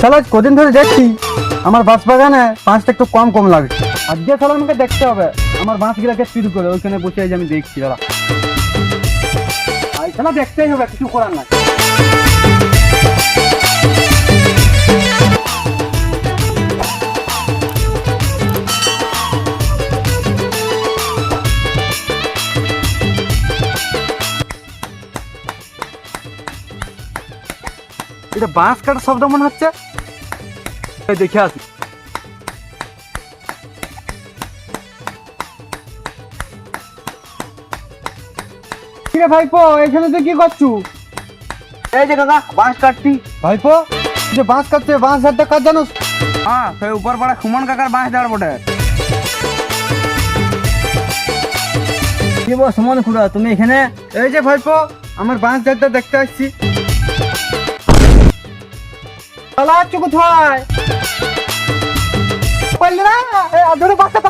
শালা কদিন ধরে দেখছি আমার বাঁশ বাগানে বাঁশটা একটু কম কম লাগছে। আজকে শালা আমাকে দেখতে হবে আমার বাঁশগুলাকে শুরু করে ওইখানে বসে এই যে আমি দেখছি দাঁড়া। শালা দেখতেই হবে, কিছু করার নাই। এটা বাঁশ কাটার শব্দ মনে হচ্ছে, দেখে আসি। কিরে ভাইপো, এখানে তুই কি করছু? এই যে কাকা বাঁশ কাটছি। ভাইপো যে বাঁশ কাটছে, বাঁশ ঝাড়টা কাজ জানোস? হ্যাঁ, সেই উপর পাড়া সুমন কাকার বাঁশ ঝাড় বটে। কি বল সুমন খুড়া, তুমি এখানে? এই যে ভাইপো আমার বাঁশ ঝাড়টা দেখতে আসছি। শালা আছো কোথায়? বললি না ধরে বাঁশটা